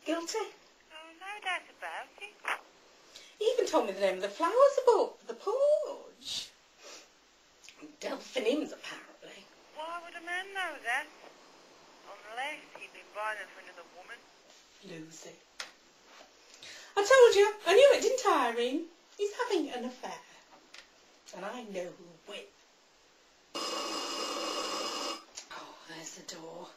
Guilty? Oh, no doubt about it. He even told me the name of the flowers above the porch. Delphiniums, apparently. Why would a man know that? Unless he'd been buying them for another woman. Lucy. I told you. I knew it, didn't I, Irene? He's having an affair. And I know who with. Oh, there's the door.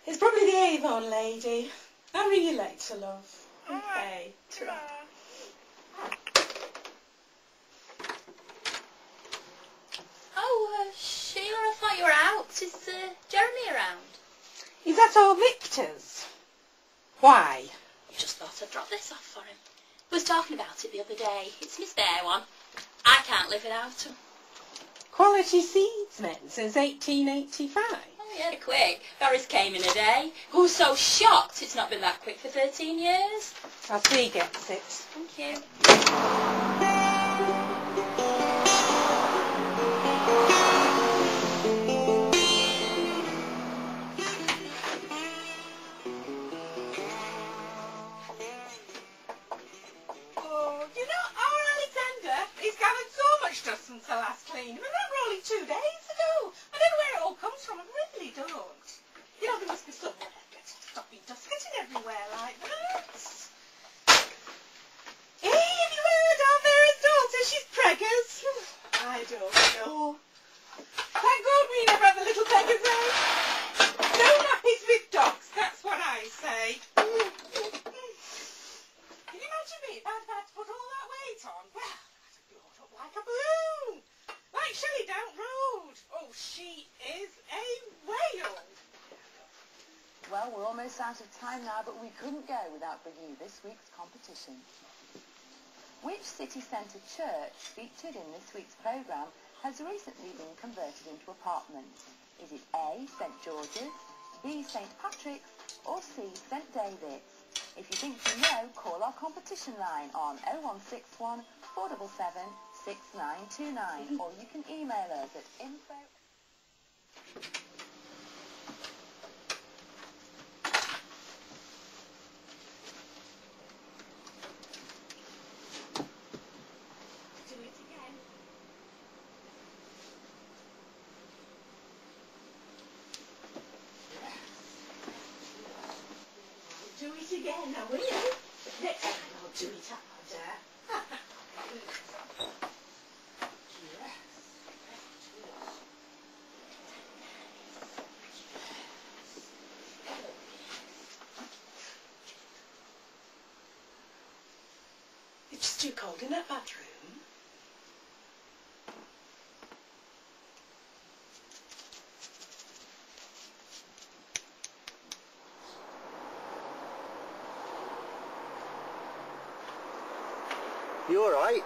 It's probably the Avon lady. I'll ring you later, love. All right. Okay. Ta-ra. Oh, Sheila, I thought you were out. Is Jeremy around? Is that all Victor's? Why? Just thought I'd drop this off for him. I was talking about it the other day. It's my spare one. I can't live without them. Quality seeds, then, since 1885. Oh, yeah, they're quick. Boris came in a day. I was so shocked it's not been that quick for 13 years. I'll see he gets it. Thank you. Since I last cleaned. Remember only 2 days ago? I don't know where it all comes from. I really don't. You know, there must be somewhere stopping dust getting everywhere like that. Hey, have you heard of Vera's daughter? She's preggers. I don't know. Thank God we never have the little beggars out. No nappies with dogs, that's what I say. Can you imagine me if I'd had to put all that weight on? Well, I'd have blown up like a balloon. Like Shelley down road. Oh, she is a whale. Well, we're almost out of time now, but we couldn't go without bringing you this week's competition. Which city centre church featured in this week's programme has recently been converted into apartments? Is it A, St George's, B, St Patrick's, or C, St David's? If you think you know, call our competition line on 0161 477 6929, or you can email us at info... Do it again. Do it again, I will. Next time I'll do it harder. It's too cold in that bathroom. You alright?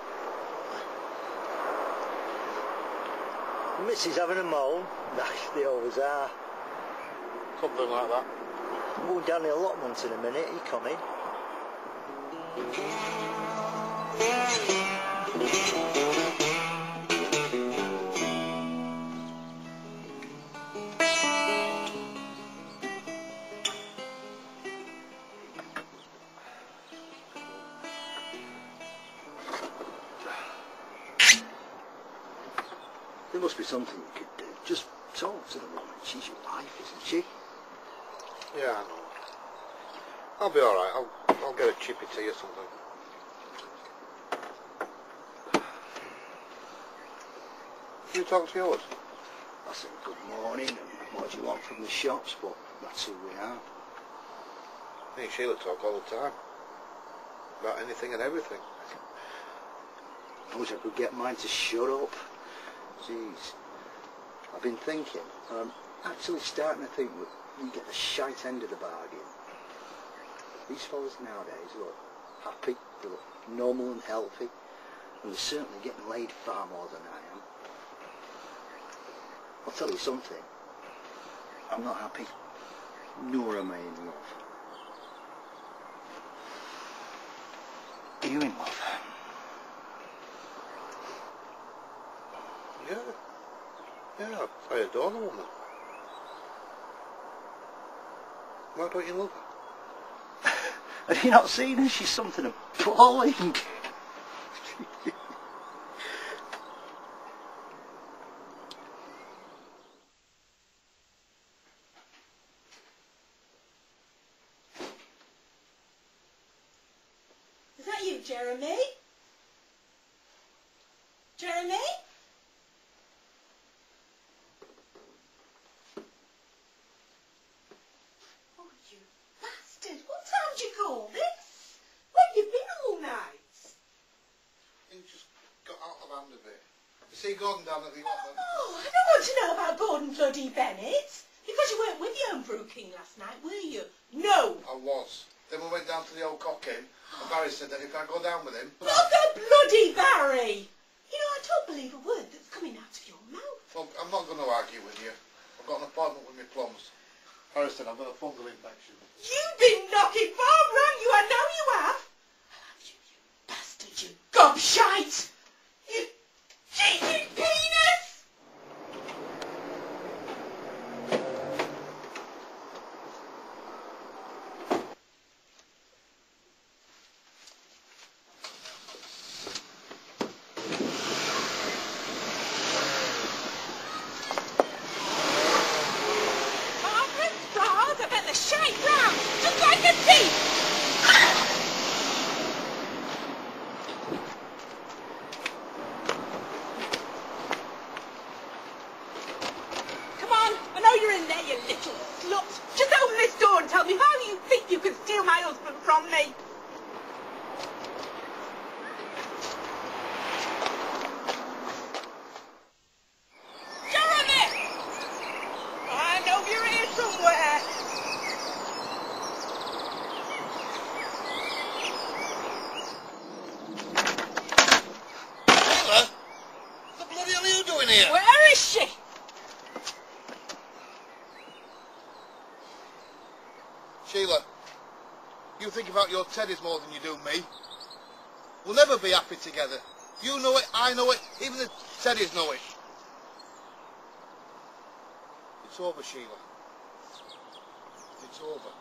Missus having a moan? Nah, they always are. Something like that. I'm going down the allotment in a minute, you coming? They must be something you could do. Just talk to the woman. She's your wife, isn't she? Yeah, I know. I'll be alright. I'll get a chippy tea or something. You talk to yours? I said good morning and what do you want from the shops, but that's who we are. Me and Sheila talk all the time. About anything and everything. I wish I could get mine to shut up. Jeez. I've been thinking, I'm actually starting to think that we get the shite end of the bargain. These fellas nowadays look happy, they look normal and healthy, and they're certainly getting laid far more than I am. I'll tell you something, I'm not happy, nor am I in love. Are you in love? Yeah, I adore the woman. Why don't you love her? Have you not seen her? She's something appalling. Is that you, Jeremy? Jeremy? Oh, you bastard. What time did you call this? Where have you been all night? You just got out of hand a bit. You see Gordon down at the apartment? Oh, I don't want to know about Gordon bloody Bennett. Because you weren't with your own Brew King last night, were you? No. I was. Then we went down to the old cock inn, and Barry said that if I go down with him... Not the bloody Barry! You know, I don't believe a word that's coming out of your mouth. Look, I'm not going to argue with you. I've got an appointment with my plums. Barry said I've got a fungal infection. You've been knocking far wrong, you. I know you have. You bastard, you gobshite! You cheating penis! You little slut! Just open this door and tell me how you think you can steal my husband from me! Jeremy! I know you're here somewhere! Sheila? What the bloody hell are you doing here? Where is she? Sheila, you think about your teddies more than you do me. We'll never be happy together. You know it, I know it, even the teddies know it. It's over, Sheila. It's over.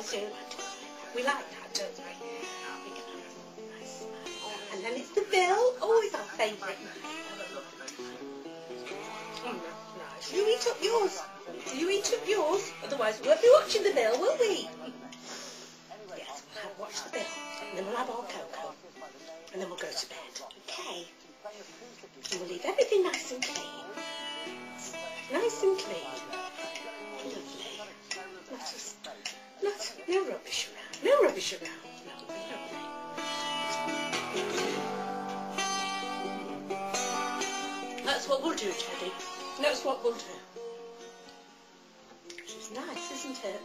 Soup. We like that, don't we? And then it's the bill. Always our favourite. Nice. You eat up yours. You eat up yours. Otherwise we won't be watching the bill, will we? Yes, we'll watch the bill. And then we'll have our cocoa. And then we'll go to bed. Okay? And we'll leave everything nice and clean. Nice and clean. Lovely. No rubbish around. No rubbish around. That's what we'll do, Teddy. That's what we'll do. She's nice, isn't it?